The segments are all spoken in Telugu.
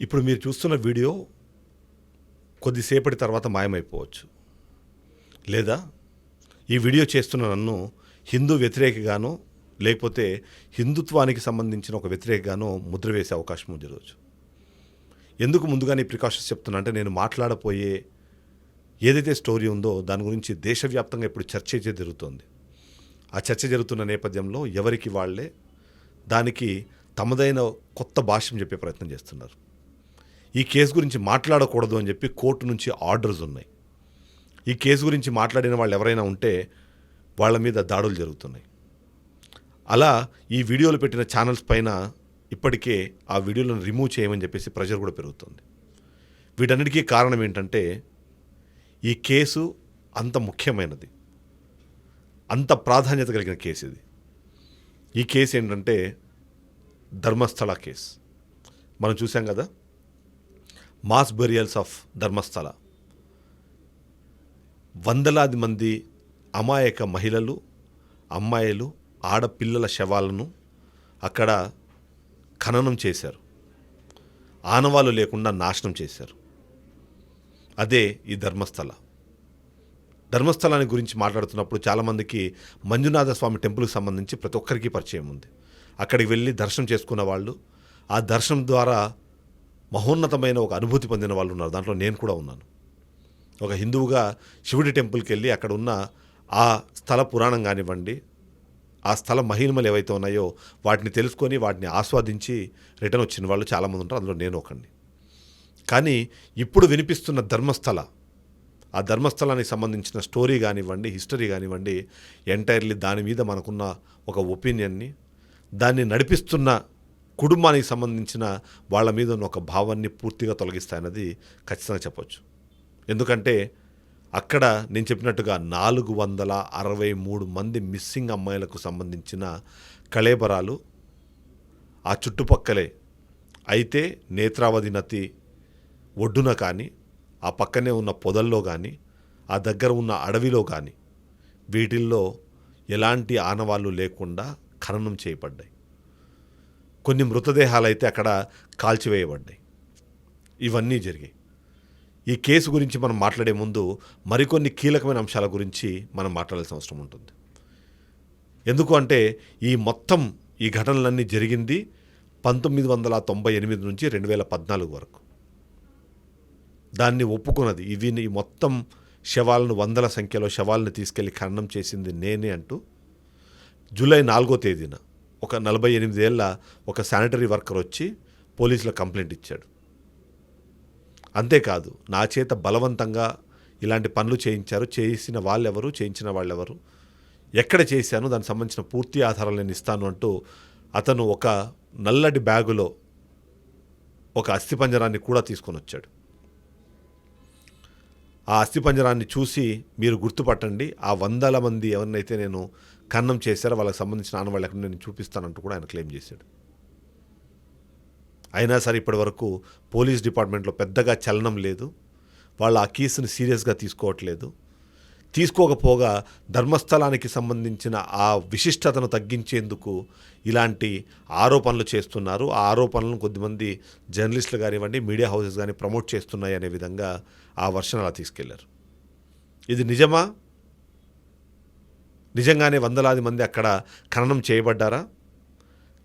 ఇప్పుడు మీరు చూస్తున్న వీడియో కొద్దిసేపటి తర్వాత మాయమైపోవచ్చు, లేదా ఈ వీడియో చేస్తున్న నన్ను హిందూ వ్యతిరేకగానో లేకపోతే హిందుత్వానికి సంబంధించిన ఒక వ్యతిరేకగానో ముద్ర వేసే అవకాశం ఉంది ఈరోజు. ఎందుకు ముందుగానే ప్రికాషన్స్ చెప్తున్నా అంటే, నేను మాట్లాడపోయే ఏదైతే స్టోరీ ఉందో దాని గురించి దేశవ్యాప్తంగా ఇప్పుడు చర్చ అయితే జరుగుతోంది. ఆ చర్చ జరుగుతున్న నేపథ్యంలో ఎవరికి వాళ్ళే దానికి తమదైన కొత్త భాష్యం చెప్పే ప్రయత్నం చేస్తున్నారు. ఈ కేసు గురించి మాట్లాడకూడదు అని చెప్పి కోర్టు నుంచి ఆర్డర్స్ ఉన్నాయి. ఈ కేసు గురించి మాట్లాడిన వాళ్ళు ఎవరైనా ఉంటే వాళ్ళ మీద దాడులు జరుగుతున్నాయి. అలా ఈ వీడియోలు పెట్టిన ఛానల్స్ పైన ఇప్పటికే ఆ వీడియోలను రిమూవ్ చేయమని చెప్పేసి ప్రెషర్ కూడా పెరుగుతుంది. వీటన్నిటికీ కారణం ఏంటంటే, ఈ కేసు అంత ముఖ్యమైనది, అంత ప్రాధాన్యత కలిగిన కేసు ఇది. ఈ కేసు ఏంటంటే ధర్మస్థల కేసు. మనం చూసాం కదా, మాస్ బెరియల్స్ ఆఫ్ ధర్మస్థల. వందలాది మంది అమాయక మహిళలు, అమ్మాయిలు, ఆడపిల్లల శవాలను అక్కడ ఖననం చేశారు, ఆనవాళ్ళు లేకుండా నాశనం చేశారు. అదే ఈ ధర్మస్థల. ధర్మస్థలాన్ని గురించి మాట్లాడుతున్నప్పుడు చాలామందికి మంజునాథ స్వామి టెంపుల్కి సంబంధించి ప్రతి ఒక్కరికి పరిచయం ఉంది. అక్కడికి వెళ్ళి దర్శనం చేసుకున్న వాళ్ళు, ఆ దర్శనం ద్వారా మహోన్నతమైన ఒక అనుభూతి పొందిన వాళ్ళు ఉన్నారు. దాంట్లో నేను కూడా ఉన్నాను. ఒక హిందువుగా శివుడి టెంపుల్కి వెళ్ళి అక్కడ ఉన్న ఆ స్థల పురాణం కానివ్వండి, ఆ స్థల మహిమలు ఏవైతే ఉన్నాయో వాటిని తెలుసుకొని వాటిని ఆస్వాదించి రిటర్న్ వచ్చిన వాళ్ళు చాలామంది ఉంటారు. అందులో నేను ఒకడిని. కానీ ఇప్పుడు వినిపిస్తున్న ధర్మస్థల, ఆ ధర్మస్థలానికి సంబంధించిన స్టోరీ కానివ్వండి, హిస్టరీ కానివ్వండి, ఎంటైర్లీ దాని మీద మనకున్న ఒక ఒపీనియన్ని, దాన్ని నడిపిస్తున్న కుటుంబానికి సంబంధించిన వాళ్ళ మీద ఉన్న ఒక భావాన్ని పూర్తిగా తొలగిస్తాయన్నది ఖచ్చితంగా చెప్పొచ్చు. ఎందుకంటే అక్కడ నేను చెప్పినట్టుగా 463 మంది మిస్సింగ్ అమ్మాయిలకు సంబంధించిన కళేబరాలు ఆ చుట్టుపక్కలే. అయితే నేత్రావతి నది ఒడ్డున కానీ, ఆ పక్కనే ఉన్న పొదల్లో కానీ, ఆ దగ్గర ఉన్న అడవిలో కానీ వీటిల్లో ఎలాంటి ఆనవాళ్ళు లేకుండా ఖననం చేయబడ్డాయి. కొన్ని మృతదేహాలు అయితే అక్కడ కాల్చివేయబడ్డాయి. ఇవన్నీ జరిగాయి. ఈ కేసు గురించి మనం మాట్లాడే ముందు మరికొన్ని కీలకమైన అంశాల గురించి మనం మాట్లాడాల్సిన అవసరం ఉంటుంది. ఎందుకు అంటే ఈ ఘటనలన్నీ జరిగింది 1998 నుంచి 2014 వరకు. దాన్ని ఒప్పుకున్నది, ఈ మొత్తం శవాలను, వందల సంఖ్యలో శవాలను తీసుకెళ్లి ఖననం చేసింది నేనే అంటూ జూలై 4వ తేదీన ఒక 48 ఏళ్ల ఒక శానిటరీ వర్కర్ వచ్చి పోలీసులకు కంప్లైంట్ ఇచ్చాడు. అంతేకాదు, నా చేత బలవంతంగా ఇలాంటి పనులు చేయించారు, చేసిన వాళ్ళెవరు, చేయించిన వాళ్ళెవరు, ఎక్కడ చేశాను, దానికి సంబంధించిన పూర్తి ఆధారాలు నేను ఇస్తాను అంటూ అతను ఒక నల్లటి బ్యాగులో ఒక అస్థిపంజరాన్ని కూడా తీసుకొని వచ్చాడు. ఆ అస్థిపంజరాన్ని చూసి మీరు గుర్తుపట్టండి, ఆ వందల మంది ఎవరినైతే నేను ఖననం చేశారో వాళ్ళకి సంబంధించిన ఆనవాళ్ళు ఎక్కడ నేను చూపిస్తానంటూ కూడా ఆయన క్లెయిమ్ చేశాడు. అయినా సరే ఇప్పటి వరకు పోలీస్ డిపార్ట్మెంట్లో పెద్దగా చలనం లేదు. వాళ్ళు ఆ కేసుని సీరియస్గా తీసుకోవట్లేదు. తీసుకోకపోగా ధర్మస్థలానికి సంబంధించిన ఆ విశిష్టతను తగ్గించేందుకు ఇలాంటి ఆరోపణలు చేస్తున్నారు. ఆ ఆరోపణలను కొద్దిమంది జర్నలిస్టులు కానివ్వండి, మీడియా హౌసెస్ కానీ ప్రమోట్ చేస్తున్నాయి అనే విధంగా ఆ వర్షన్ అలా తీసుకెళ్లారు. ఇది నిజమా? నిజంగానే వందలాది మంది అక్కడ ఖననం చేయబడ్డారా?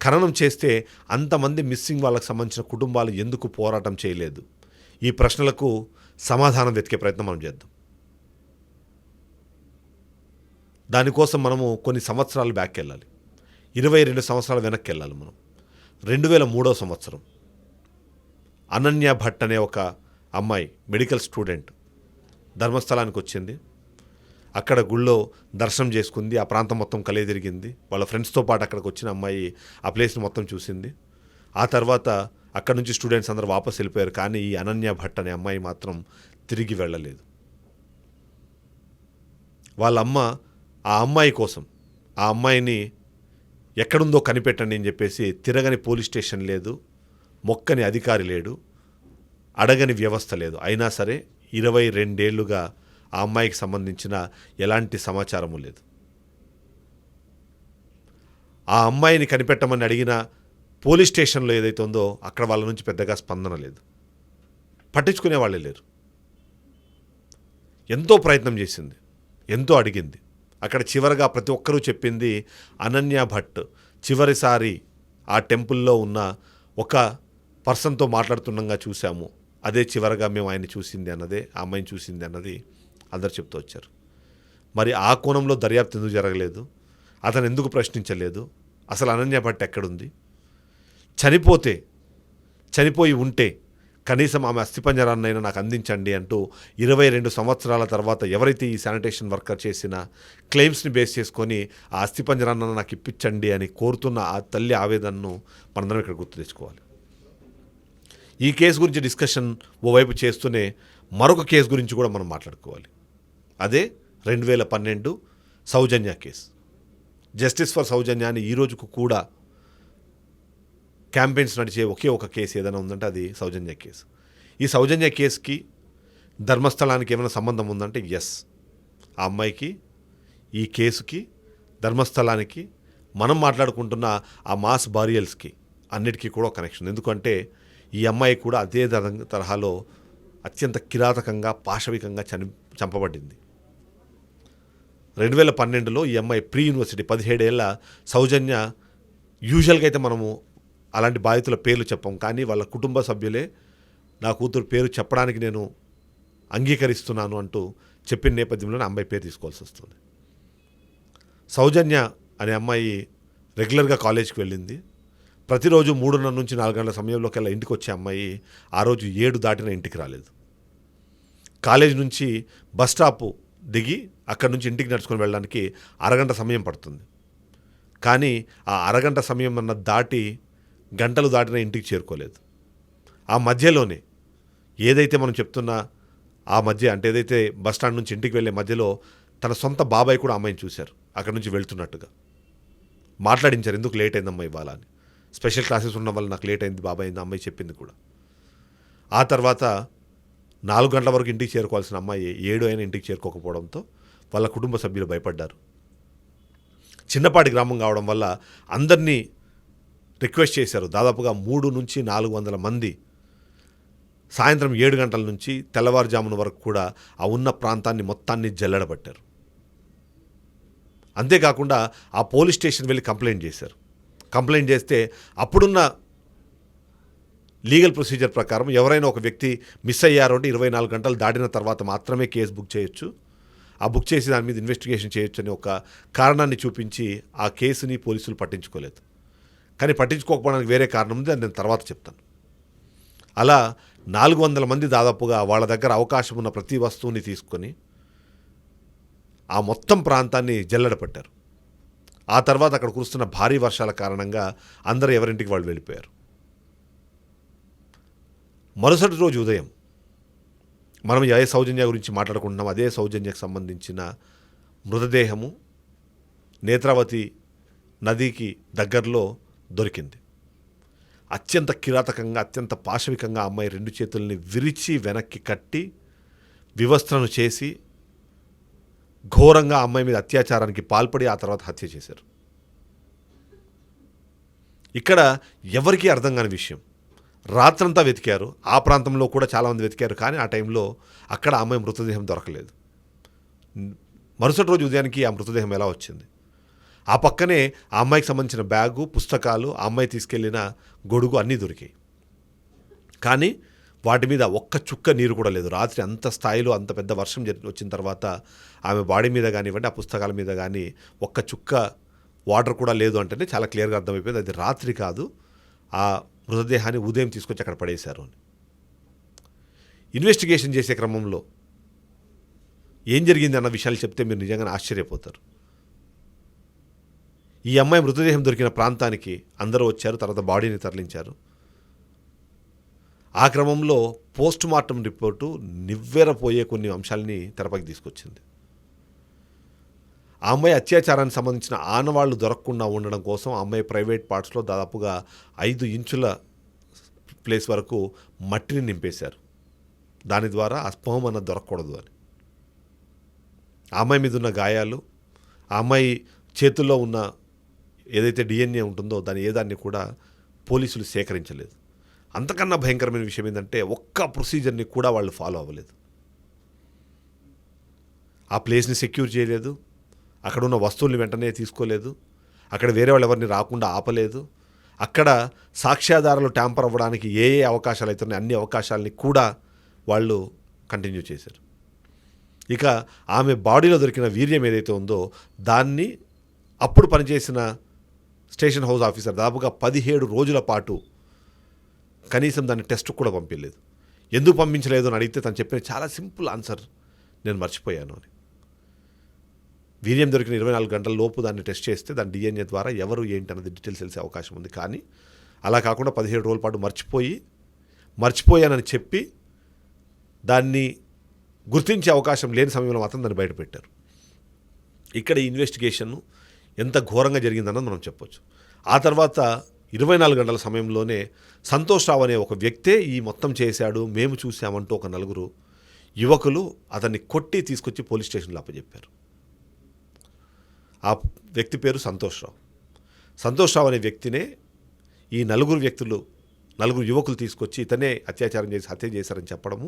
ఖననం చేస్తే అంతమంది మిస్సింగ్ వాళ్ళకి సంబంధించిన కుటుంబాలు ఎందుకు పోరాటం చేయలేదు? ఈ ప్రశ్నలకు సమాధానం వెతికే ప్రయత్నం మనం చేద్దాం. దానికోసం మనము కొన్ని సంవత్సరాలు బ్యాక్ వెళ్ళాలి. 22 సంవత్సరాల వెనక్కి వెళ్ళాలి మనం. 2003వ సంవత్సరం అనన్య భట్ అనే ఒక అమ్మాయి, మెడికల్ స్టూడెంట్, ధర్మస్థలానికి వచ్చింది. అక్కడ గుళ్ళో దర్శనం చేసుకుంది. ఆ ప్రాంతం మొత్తం కలియదిరిగింది. వాళ్ళ ఫ్రెండ్స్తో పాటు అక్కడికి వచ్చిన అమ్మాయి ఆ ప్లేస్ని మొత్తం చూసింది. ఆ తర్వాత అక్కడ నుంచి స్టూడెంట్స్ అందరూ వాపసు వెళ్ళిపోయారు. కానీ ఈ అనన్య భట్ అనే అమ్మాయి మాత్రం తిరిగి వెళ్ళలేదు. వాళ్ళ అమ్మ ఆ అమ్మాయి కోసం, ఆ అమ్మాయిని ఎక్కడుందో కనిపెట్టండి అని చెప్పేసి తిరగని పోలీస్ స్టేషన్ లేదు, మొక్కని అధికారి లేడు, అడగని వ్యవస్థ లేదు. అయినా సరే 22 ఏళ్లుగా ఆ అమ్మాయికి సంబంధించిన ఎలాంటి సమాచారము లేదు. ఆ అమ్మాయిని కనిపెట్టమని అడిగిన పోలీస్ స్టేషన్లో ఏదైతే ఉందో అక్కడ వాళ్ళ నుంచి పెద్దగా స్పందన లేదు, పట్టించుకునే వాళ్ళే లేరు. ఎంతో ప్రయత్నం చేసింది, ఎంతో అడిగింది. అక్కడ చివరగా ప్రతి ఒక్కరూ చెప్పింది అనన్య భట్ చివరిసారి ఆ టెంపుల్లో ఉన్న ఒక పర్సన్తో మాట్లాడుతుండగా చూసాము, అదే చివరగా మేము ఆయన చూసింది అన్నదే, ఆ అమ్మాయిని చూసింది అన్నది అందరు చెప్తూ వచ్చారు. మరి ఆ కోణంలో దర్యాప్తు ఎందుకు జరగలేదు, అతను ఎందుకు ప్రశ్నించలేదు, అసలు అనన్య భట్ ఎక్కడుంది, చనిపోయి ఉంటే కనీసం ఆమె అస్థిపంజరాన్నైనా నాకు అందించండి అంటూ 22 సంవత్సరాల తర్వాత ఎవరైతే ఈ శానిటేషన్ వర్కర్ చేసిన క్లెయిమ్స్ని బేస్ చేసుకొని ఆ అస్థిపంజరాన్న నాకు ఇప్పించండి అని కోరుతున్న ఆ తల్లి ఆవేదనను మనందరం ఇక్కడ గుర్తు తెచ్చుకోవాలి. ఈ కేసు గురించి డిస్కషన్ ఓవైపు చేస్తూనే మరొక కేసు గురించి కూడా మనం మాట్లాడుకోవాలి. అదే 2012 సౌజన్య కేసు. జస్టిస్ ఫర్ సౌజన్య అని ఈ రోజుకు కూడా క్యాంపెయిన్స్ నడిచే ఒకే ఒక కేసు ఏదైనా ఉందంటే అది సౌజన్య కేసు. ఈ సౌజన్య కేసుకి ధర్మస్థలానికి ఏమైనా సంబంధం ఉందంటే ఎస్, ఆ అమ్మాయికి, ఈ కేసుకి, ధర్మస్థలానికి, మనం మాట్లాడుకుంటున్న ఆ మాస్ బారియల్స్కి అన్నిటికీ కూడా కనెక్షన్. ఎందుకంటే ఈ అమ్మాయి కూడా అదే తరహాలో అత్యంత కిరాతకంగా పాశవికంగా చంపబడింది. 2012లో ఈ అమ్మాయి ప్రీ యూనివర్సిటీ 17 ఏళ్ల సౌజన్య. యూజువల్గా అయితే మనము అలాంటి బాధితుల పేర్లు చెప్పం, కానీ వాళ్ళ కుటుంబ సభ్యులే నా కూతురు పేరు చెప్పడానికి నేను అంగీకరిస్తున్నాను అంటూ చెప్పిన నేపథ్యంలోనే అమ్మాయి పేరు తీసుకోవాల్సి వస్తుంది. సౌజన్య అనే అమ్మాయి రెగ్యులర్గా కాలేజ్కి వెళ్ళింది. ప్రతిరోజు 3:30 నుంచి 4 గంటల సమయంలోకెల్లా ఇంటికి వచ్చే అమ్మాయి ఆ రోజు 7 దాటిన ఇంటికి రాలేదు. కాలేజ్ నుంచి బస్ స్టాపు దిగి అక్కడి నుంచి ఇంటికి నడుచుకొని వెళ్ళడానికి అరగంట సమయం పడుతుంది. కానీ ఆ అరగంట సమయం అన్న గంటలు దాటిన ఇంటికి చేరుకోలేదు. ఆ మధ్యలోనే ఏదైతే మనం చెప్తున్నా ఆ మధ్య అంటే ఏదైతే బస్ స్టాండ్ నుంచి ఇంటికి వెళ్ళే మధ్యలో తన సొంత బాబాయ్ కూడా అమ్మాయిని చూశారు, అక్కడి నుంచి వెళ్తున్నట్టుగా మాట్లాడించారు. ఎందుకు లేట్ అయిందమ్మా ఇవాళ అని. స్పెషల్ క్లాసెస్ ఉన్న వల్ల నాకు లేట్ అయింది బాబాయ్ అయింది అమ్మాయి చెప్పింది కూడా. ఆ తర్వాత 4 గంటల వరకు ఇంటికి చేరుకోవాల్సిన అమ్మాయి 7 అయినా ఇంటికి చేరుకోకపోవడంతో వాళ్ళ కుటుంబ సభ్యులు భయపడ్డారు. చిన్నపాటి గ్రామం కావడం వల్ల అందరినీ రిక్వెస్ట్ చేశారు. దాదాపుగా 300 నుంచి 400 మంది సాయంత్రం 7 గంటల నుంచి తెల్లవారుజామున వరకు కూడా ఆ ఉన్న ప్రాంతాన్ని మొత్తాన్ని జల్లెడబట్టారు. అంతేకాకుండా ఆ పోలీస్ స్టేషన్ వెళ్ళి కంప్లైంట్ చేశారు. కంప్లైంట్ చేస్తే అప్పుడున్న లీగల్ ప్రొసీజర్ ప్రకారం ఎవరైనా ఒక వ్యక్తి మిస్ అయ్యారు అంటే 24 గంటలు దాటిన తర్వాత మాత్రమే కేసు బుక్ చేయొచ్చు, ఆ బుక్ చేసి దాని మీద ఇన్వెస్టిగేషన్ చేయొచ్చు అని ఒక కారణాన్ని చూపించి ఆ కేసుని పోలీసులు పట్టించుకోలేదు. కానీ పట్టించుకోకపోవడానికి వేరే కారణం ఉంది, అది నేను తర్వాత చెప్తాను. అలా 400 మంది దాదాపుగా వాళ్ళ దగ్గర అవకాశం ఉన్న ప్రతి వస్తువుని తీసుకొని ఆ మొత్తం ప్రాంతాన్ని జల్లెడపట్టారు. ఆ తర్వాత అక్కడ కురుస్తున్న భారీ వర్షాల కారణంగా అందరూ ఎవరింటికి వాళ్ళు వెళ్ళిపోయారు. మరుసటి రోజు ఉదయం మనం ఏ సౌజన్య గురించి మాట్లాడుకుంటున్నాం అదే సౌజన్యకు సంబంధించిన మృతదేహము నేత్రావతి నదికి దగ్గరలో దొరికింది. అత్యంత కిరాతకంగా, అత్యంత పాశవికంగా అమ్మాయి 2 చేతుల్ని విరిచి వెనక్కి కట్టి వివస్త్రను చేసి ఘోరంగా అమ్మాయి మీద అత్యాచారానికి పాల్పడి ఆ తర్వాత హత్య చేశారు. ఇక్కడ ఎవరికీ అర్థం కాని విషయం, రాత్రంతా వెతికారు, ఆ ప్రాంతంలో కూడా చాలామంది వెతికారు, కానీ ఆ టైంలో అక్కడ అమ్మాయి మృతదేహం దొరకలేదు. మరుసటి రోజు ఉదయానికి ఆ మృతదేహం ఎలా వచ్చింది? ఆ పక్కనే ఆ అమ్మాయికి సంబంధించిన బ్యాగు, పుస్తకాలు, ఆ అమ్మాయి తీసుకెళ్లిన గొడుగు అన్నీ దొరికాయి. కానీ వాటి మీద ఒక్క చుక్క నీరు కూడా లేదు. రాత్రి అంత స్థాయిలో అంత పెద్ద వర్షం వచ్చిన తర్వాత ఆమె బాడీ మీద కానివ్వండి, ఆ పుస్తకాల మీద కానీ ఒక్క చుక్క వాటర్ కూడా లేదు అంటేనే చాలా క్లియర్గా అర్థమైపోయింది అది రాత్రి కాదు, ఆ మృతదేహాన్ని ఉదయం తీసుకొచ్చి అక్కడ పడేశారు అని. ఇన్వెస్టిగేషన్ చేసే క్రమంలో ఏం జరిగింది అన్న విషయాలు చెప్తే మీరు నిజంగానే ఆశ్చర్యపోతారు. ఈ అమ్మాయి మృతదేహం దొరికిన ప్రాంతానికి అందరూ వచ్చారు, తర్వాత బాడీని తరలించారు. ఆ క్రమంలో పోస్ట్ మార్టం రిపోర్టు నివ్వెరపోయే కొన్ని అంశాలని తెరపైకి తీసుకొచ్చింది. ఆ అమ్మాయి అత్యాచారానికి సంబంధించిన ఆనవాళ్లు దొరకకుండా ఉండడం కోసం ఆ అమ్మాయి ప్రైవేట్ పార్ట్స్లో దాదాపుగా 5 ఇంచుల ప్లేస్ వరకు మట్టిని నింపేశారు. దాని ద్వారా ఆ స్పర్మ్ అన్నది దొరకకూడదు అని. ఆ అమ్మాయి మీద ఉన్న గాయాలు, ఆ అమ్మాయి చేతుల్లో ఉన్న ఏదైతే డిఎన్ఏ ఉంటుందో దాని ఏదాన్ని కూడా పోలీసులు సేకరించలేదు. అంతకన్నా భయంకరమైన విషయం ఏంటంటే ఒక్క ప్రొసీజర్ని కూడా వాళ్ళు ఫాలో అవ్వలేదు. ఆ ప్లేస్ని సెక్యూర్ చేయలేదు, అక్కడ ఉన్న వస్తువుల్ని వెంటనే తీసుకోలేదు, అక్కడ వేరే వాళ్ళు ఎవరిని రాకుండా ఆపలేదు, అక్కడ సాక్ష్యాధారాలు ట్యాంపర్ అవ్వడానికి ఏ అవకాశాలు అవుతున్నాయి అన్ని అవకాశాలని కూడా వాళ్ళు కంటిన్యూ చేశారు. ఇక ఆమె బాడీలో దొరికిన వీర్యం ఏదైతే ఉందో దాన్ని అప్పుడు పనిచేసిన స్టేషన్ హౌస్ ఆఫీసర్ దాదాపుగా 17 రోజుల పాటు కనీసం దాన్ని టెస్ట్ కూడా పంపించలేదు. ఎందుకు పంపించలేదు అని అడిగితే తను చెప్పిన చాలా సింపుల్ ఆన్సర్, నేను మర్చిపోయాను అని. వీర్యం దొరికిన 24 గంటల లోపు దాన్ని టెస్ట్ చేస్తే దాని DNA ద్వారా ఎవరు ఏంటి అన్నది డీటెయిల్స్ తెలిసే అవకాశం ఉంది. కానీ అలా కాకుండా 17 రోజుల పాటు మర్చిపోయానని చెప్పి దాన్ని గుర్తించే అవకాశం లేని సమయంలో మాత్రం దాన్ని బయటపెట్టారు. ఇక్కడ ఈ ఇన్వెస్టిగేషన్ ఎంత ఘోరంగా జరిగిందన్నది మనం చెప్పొచ్చు. ఆ తర్వాత 24 గంటల సమయంలోనే సంతోష్ రావు అనే ఒక వ్యక్తే ఈ మొత్తం చేశాడు, మేము చూసామంటూ ఒక 4 యువకులు అతన్ని కొట్టి తీసుకొచ్చి పోలీస్ స్టేషన్లో అప్పచెప్పారు. ఆ వ్యక్తి పేరు సంతోష్ రావు. సంతోష్ రావు అనే వ్యక్తినే ఈ 4 యువకులు తీసుకొచ్చి ఇతనే అత్యాచారం చేసి హత్య చేశారని చెప్పడము,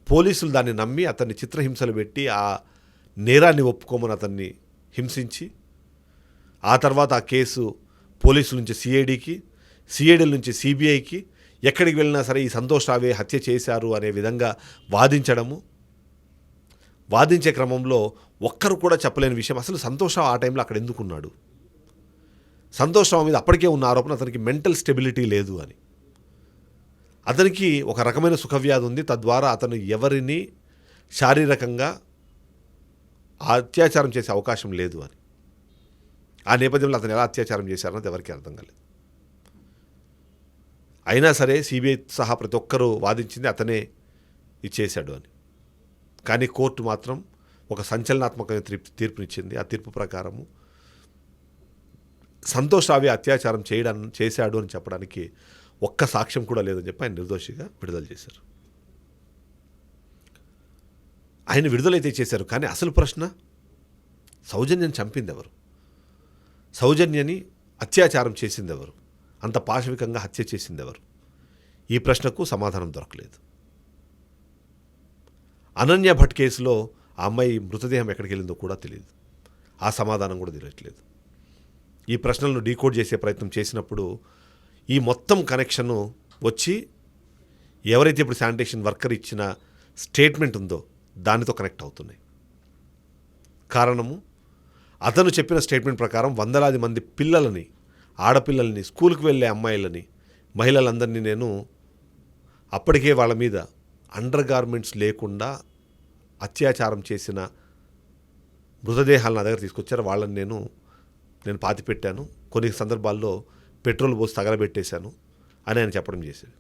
పోలీసులు దాన్ని నమ్మి అతన్ని చిత్రహింసలు పెట్టి ఆ నేరాన్ని ఒప్పుకోమని అతన్ని హింసించి, ఆ తర్వాత ఆ కేసు పోలీసుల నుంచి సిఐడికి, సిఐడి నుంచి సిబిఐకి, ఎక్కడికి వెళ్ళినా సరే ఈ సంతోష్ రావే హత్య చేశారు అనే విధంగా వాదించే క్రమంలో ఒక్కరు కూడా చెప్పలేని విషయం అసలు సంతోష్ రావు ఆ టైంలో అక్కడ ఎందుకున్నాడు. సంతోష్ రావు మీద అప్పటికే ఉన్న ఆరోపణ అతనికి మెంటల్ స్టెబిలిటీ లేదు అని. అతనికి ఒక రకమైన సుఖవ్యాధి ఉంది, తద్వారా అతను ఎవరిని శారీరకంగా అత్యాచారం చేసే అవకాశం లేదు అని. ఆ నేపథ్యంలో అతను ఎలా అత్యాచారం చేశారన్నది ఎవరికీ అర్థం కాలేదు. అయినా సరే సిబిఐ సహా ప్రతి ఒక్కరూ వాదించింది అతనే ఇచ్చేశాడు అని. కానీ కోర్టు మాత్రం ఒక సంచలనాత్మకమైన తీర్పునిచ్చింది. ఆ తీర్పు ప్రకారము సంతోష్ రావే అత్యాచారం చేశాడు అని చెప్పడానికి ఒక్క సాక్ష్యం కూడా లేదని చెప్పి ఆయన నిర్దోషిగా విడుదల చేశారు. ఆయన విడుదలైతే చేశారు, కానీ అసలు ప్రశ్న సౌజన్యని చంపింది ఎవరు, సౌజన్యని అత్యాచారం చేసింది ఎవరు, అంత పాశవికంగా హత్య చేసింది ఎవరు? ఈ ప్రశ్నకు సమాధానం దొరకలేదు. అనన్య భట్ కేసులో ఆ అమ్మాయి మృతదేహం ఎక్కడికి వెళ్ళిందో కూడా తెలియదు, ఆ సమాధానం కూడా తెలియట్లేదు. ఈ ప్రశ్నలను డీకోడ్ చేసే ప్రయత్నం చేసినప్పుడు ఈ మొత్తం కనెక్షను వచ్చి ఎవరైతే ఇప్పుడు శానిటేషన్ వర్కర్ ఇచ్చిన స్టేట్మెంట్ ఉందో దానితో కనెక్ట్ అవుతున్నాయి. కారణము అతను చెప్పిన స్టేట్మెంట్ ప్రకారం వందలాది మంది పిల్లలని, ఆడపిల్లల్ని, స్కూల్కి వెళ్ళే అమ్మాయిలని, మహిళలందరినీ నేను అప్పటికే వాళ్ళ మీద అండర్ గార్మెంట్స్ లేకుండా అత్యాచారం చేసిన మృతదేహాలను నా దగ్గర తీసుకొచ్చారు, వాళ్ళని నేను పాతిపెట్టాను, కొన్ని సందర్భాల్లో పెట్రోల్ పోసి తగలబెట్టేశాను అని ఆయన చెప్పడం చేశాడు.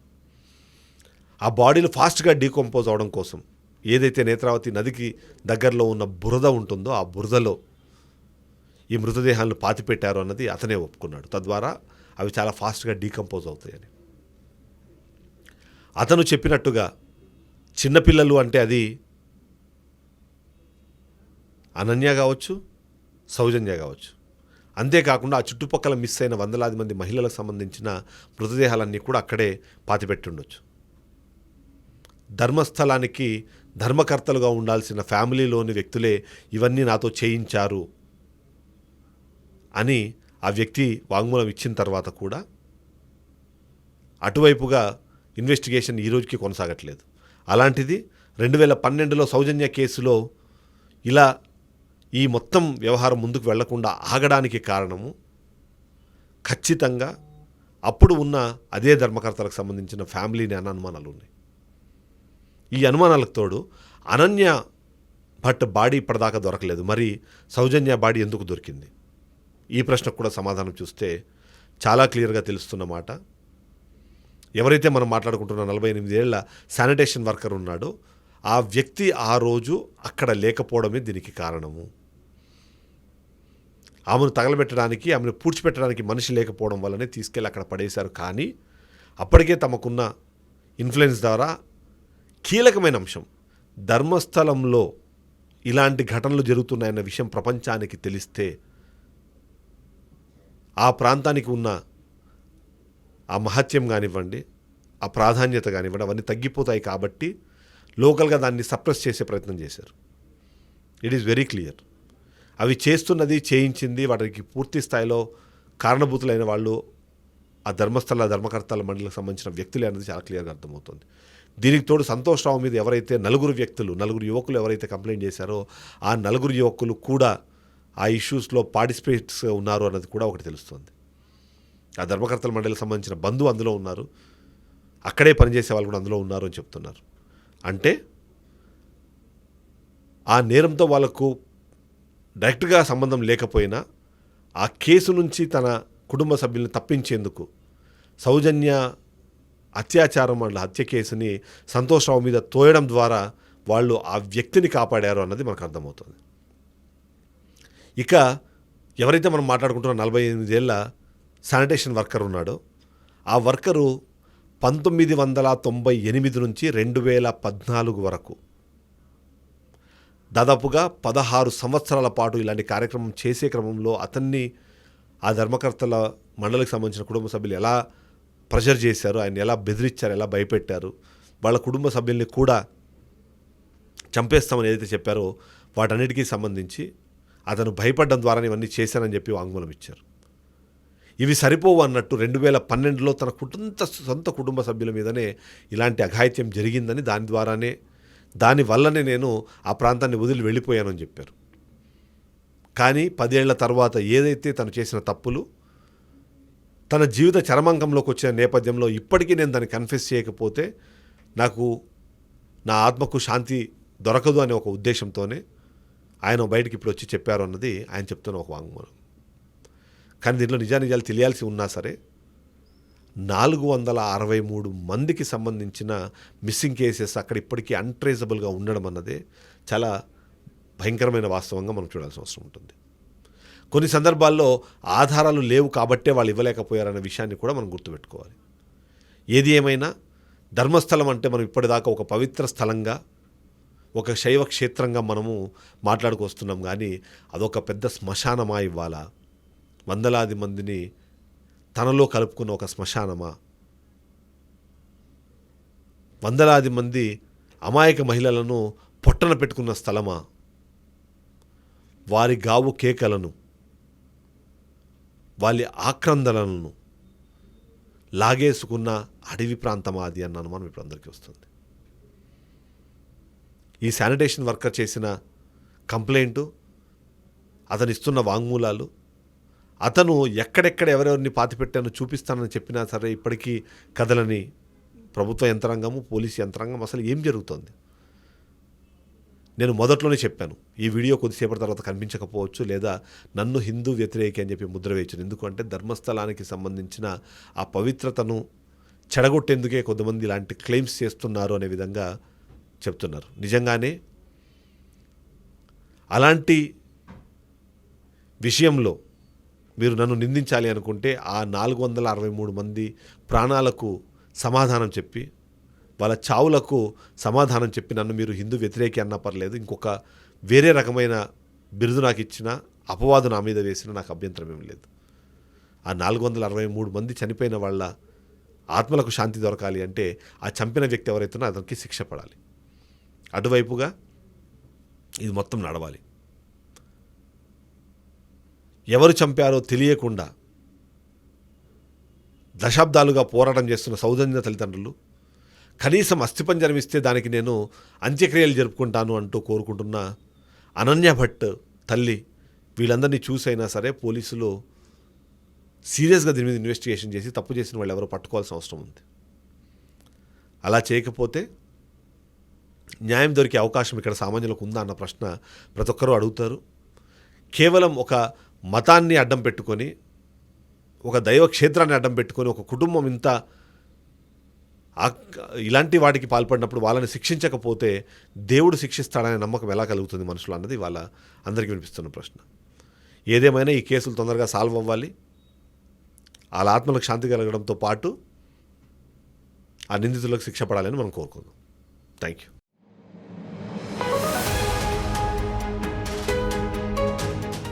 ఆ బాడీలు ఫాస్ట్గా డీకంపోజ్ అవడం కోసం ఏదైతే నేత్రావతి నదికి దగ్గరలో ఉన్న బురద ఉంటుందో ఆ బురదలో ఈ మృతదేహాలను పాతిపెట్టారు అన్నది అతనే ఒప్పుకున్నాడు. తద్వారా అవి చాలా ఫాస్ట్గా డీకంపోజ్ అవుతాయని. అతను చెప్పినట్టుగా చిన్నపిల్లలు అంటే అది అనన్య కావచ్చు, సౌజన్య కావచ్చు. అంతేకాకుండా ఆ చుట్టుపక్కల మిస్ అయిన వందలాది మంది మహిళలకు సంబంధించిన మృతదేహాలన్నీ కూడా అక్కడే పాతిపెట్టుండొచ్చు. ధర్మస్థలానికి ధర్మకర్తలుగా ఉండాల్సిన ఫ్యామిలీలోని వ్యక్తులే ఇవన్నీ నాతో చేయించారు అని ఆ వ్యక్తి వాంగ్మూలం ఇచ్చిన తర్వాత కూడా అటువైపుగా ఇన్వెస్టిగేషన్ ఈ రోజుకి కొనసాగట్లేదు. అలాంటిది 2012లో సౌజన్య కేసులో ఇలా ఈ మొత్తం వ్యవహారం ముందుకు వెళ్లకుండా ఆగడానికి కారణము ఖచ్చితంగా అప్పుడు ఉన్న అదే ధర్మకర్తలకు సంబంధించిన ఫ్యామిలీని అన్న అనుమానాలు ఉన్నాయి. ఈ అనుమానాలకు తోడు అనన్య భట్ బాడీ ఇప్పటిదాకా దొరకలేదు, మరి సౌజన్య బాడీ ఎందుకు దొరికింది? ఈ ప్రశ్నకు కూడా సమాధానం చూస్తే చాలా క్లియర్గా తెలుస్తున్న మాట, ఎవరైతే మనం మాట్లాడుకుంటున్న 48 ఏళ్ల శానిటేషన్ వర్కర్ ఉన్నాడో ఆ వ్యక్తి ఆ రోజు అక్కడ లేకపోవడమే దీనికి కారణము. ఆమెను తగలబెట్టడానికి, ఆమెను పూడ్చిపెట్టడానికి మనిషి లేకపోవడం వల్లనే తీసుకెళ్ళి అక్కడ పడేశారు. కానీ అప్పటికే తమకున్న ఇన్ఫ్లుయెన్స్ ద్వారా కీలకమైన అంశం, ధర్మస్థలంలో ఇలాంటి ఘటనలు జరుగుతున్నాయన్న విషయం ప్రపంచానికి తెలిస్తే ఆ ప్రాంతానికి ఉన్న ఆ మహత్యం కానివ్వండి, ఆ ప్రాధాన్యత కానివ్వండి, అవన్నీ తగ్గిపోతాయి కాబట్టి లోకల్గా దాన్ని సప్రెస్ చేసే ప్రయత్నం చేశారు. It is very clear. అవి చేస్తున్నది, చేయించింది, వాటికి పూర్తి స్థాయిలో కారణభూతులైన వాళ్ళు ఆ ధర్మకర్తల మండలికి సంబంధించిన వ్యక్తులే అనేది చాలా క్లియర్గా అర్థమవుతుంది. దీనికి తోడు సంతోష్ రావు మీద ఎవరైతే నలుగురు యువకులు ఎవరైతే కంప్లైంట్ చేశారో ఆ నలుగురు యువకులు కూడా ఆ ఇష్యూస్లో పార్టిసిపేట్స్ ఉన్నారు అన్నది కూడా ఒకటి తెలుస్తుంది. ఆ ధర్మకర్తల మండలికి సంబంధించిన బంధువు అందులో ఉన్నారు, అక్కడే పనిచేసే వాళ్ళు కూడా అందులో ఉన్నారు అని చెప్తున్నారు. అంటే ఆ నేరంతో వాళ్ళకు డైరెక్ట్గా సంబంధం లేకపోయినా ఆ కేసు నుంచి తన కుటుంబ సభ్యుల్ని తప్పించేందుకు సౌజన్య అత్యాచారం వాళ్ళ హత్య కేసుని సంతోష్ రావు మీద తోయడం ద్వారా వాళ్ళు ఆ వ్యక్తిని కాపాడారు అన్నది మనకు అర్థమవుతుంది. ఇక ఎవరైతే మనం మాట్లాడుకుంటున్న 48 ఏళ్ల శానిటేషన్ వర్కర్ ఉన్నాడో ఆ వర్కరు 1998 నుంచి 2014 వరకు దాదాపుగా 16 సంవత్సరాల పాటు ఇలాంటి కార్యక్రమం చేసే క్రమంలో అతన్ని ఆ ధర్మకర్తల మండలికి సంబంధించిన కుటుంబ సభ్యులు ఎలా ప్రెషర్ చేశారు, ఆయన ఎలా బెదిరించారు, ఎలా భయపెట్టారు, వాళ్ళ కుటుంబ సభ్యుల్ని కూడా చంపేస్తామని ఏదైతే చెప్పారో వాటన్నిటికీ సంబంధించి అతను భయపడడం ద్వారా ఇవన్నీ చేశానని చెప్పి వాంగ్మూలం ఇచ్చారు. ఇవి సరిపోవు అన్నట్టు 2012లో తన సొంత కుటుంబ సభ్యుల మీదనే ఇలాంటి అఘాయిత్యం జరిగిందని దానివల్లనే నేను ఆ ప్రాంతాన్ని వదిలి వెళ్ళిపోయానని చెప్పారు. కానీ 10 ఏళ్ల తర్వాత ఏదైతే తను చేసిన తప్పులు తన జీవిత చరమాంకంలోకి వచ్చిన నేపథ్యంలో ఇప్పటికీ నేను దాన్ని కన్ఫెస్ చేయకపోతే నాకు నా ఆత్మకు శాంతి దొరకదు అనే ఒక ఉద్దేశంతోనే ఆయన బయటికి ఇప్పుడు వచ్చి చెప్పారు అన్నది ఆయన చెప్తున్న ఒక వాంగ్మూలం. కానీ దీంట్లో నిజాలు తెలియాల్సి ఉన్నా సరే 463 మందికి సంబంధించిన మిస్సింగ్ కేసెస్ అక్కడ ఇప్పటికీ అన్ట్రేజబుల్గా ఉండడం అన్నదే చాలా భయంకరమైన వాస్తవంగా మనం చూడాల్సిన అవసరం ఉంటుంది. కొన్ని సందర్భాల్లో ఆధారాలు లేవు కాబట్టే వాళ్ళు ఇవ్వలేకపోయారన్న విషయాన్ని కూడా మనం గుర్తుపెట్టుకోవాలి. ఏది ఏమైనా ధర్మస్థలం అంటే మనం ఇప్పటిదాకా ఒక పవిత్ర స్థలంగా, ఒక శైవ క్షేత్రంగా మనము మాట్లాడుకొస్తున్నాం. కానీ అదొక పెద్ద శ్మశానమా ఇవ్వాలా, వందలాది మందిని తనలో కలుపుకున్న ఒక శ్మశానమా, వందలాది మంది అమాయక మహిళలను పొట్టన పెట్టుకున్న స్థలమా, వారి గావు కేకలను, వాళ్ళ ఆక్రందనలను లాగేసుకున్న అడవి ప్రాంతమా అది అన్న అనుమానం ఇప్పుడు అందరికీ వస్తుంది. ఈ శానిటేషన్ వర్కర్ చేసిన కంప్లైంటు, అతను ఇస్తున్న వాంగ్మూలాలు, అతను ఎక్కడెక్కడ ఎవరెవరిని పాతిపెట్టానో చూపిస్తానని చెప్పినా సరే ఇప్పటికీ కదలని ప్రభుత్వ యంత్రాంగము, పోలీసు యంత్రాంగం అసలు ఏం జరుగుతుంది? నేను మొదట్లోనే చెప్పాను, ఈ వీడియో కొద్దిసేపటి తర్వాత కనిపించకపోవచ్చు, లేదా నన్ను హిందూ వ్యతిరేకి అని చెప్పి ముద్ర వేయచ్చు. ఎందుకంటే ధర్మస్థలానికి సంబంధించిన ఆ పవిత్రతను చెడగొట్టేందుకే కొంతమంది ఇలాంటి క్లెయిమ్స్ చేస్తున్నారు అనే విధంగా చెప్తున్నారు. నిజంగానే అలాంటి విషయంలో మీరు నన్ను నిందించాలి అనుకుంటే ఆ 463 మంది ప్రాణాలకు సమాధానం చెప్పి, వాళ్ళ చావులకు సమాధానం చెప్పి నన్ను మీరు హిందూ వ్యతిరేకి అన్నా పర్లేదు, ఇంకొక వేరే రకమైన బిరుదు నాకు ఇచ్చిన, అపవాదు నా మీద వేసిన నాకు అభ్యంతరం ఏం లేదు. ఆ 463 మంది చనిపోయిన వాళ్ళ ఆత్మలకు శాంతి దొరకాలి అంటే ఆ చంపిన వ్యక్తి ఎవరైతేనో అతనికి శిక్ష పడాలి. అటువైపుగా ఇది మొత్తం నడవాలి. ఎవరు చంపారో తెలియకుండా దశాబ్దాలుగా పోరాటం చేస్తున్న సౌజన్య తల్లిదండ్రులు కనీసం అస్థిపంజరం ఇస్తే దానికి నేను అంత్యక్రియలు జరుపుకుంటాను అంటూ కోరుకుంటున్న అనన్య భట్ తల్లి, వీళ్ళందరినీ చూసైనా సరే పోలీసులు సీరియస్గా దీని మీద ఇన్వెస్టిగేషన్ చేసి తప్పు చేసిన వాళ్ళు ఎవరో పట్టుకోవాల్సిన అవసరం ఉంది. అలా చేయకపోతే న్యాయం దొరికే అవకాశం ఇక్కడ సామాన్యులకు ఉందా అన్న ప్రశ్న ప్రతి ఒక్కరూ అడుగుతారు. కేవలం ఒక మతాన్ని అడ్డం పెట్టుకొని, ఒక దైవ క్షేత్రాన్ని అడ్డం పెట్టుకొని ఒక కుటుంబం ఇంత ఇలాంటి వాటికి పాల్పడినప్పుడు వాళ్ళని శిక్షించకపోతే దేవుడు శిక్షిస్తాడనే నమ్మకం ఎలా కలుగుతుంది మనుషులు అన్నది వాళ్ళ అందరికీ వినిపిస్తున్న ప్రశ్న. ఏదేమైనా ఈ కేసులు తొందరగా సాల్వ్ అవ్వాలి, వాళ్ళ ఆత్మలకు శాంతి కలగడంతో పాటు ఆ నిందితులకు శిక్ష పడాలని మనం కోరుకుందాం. Thank you.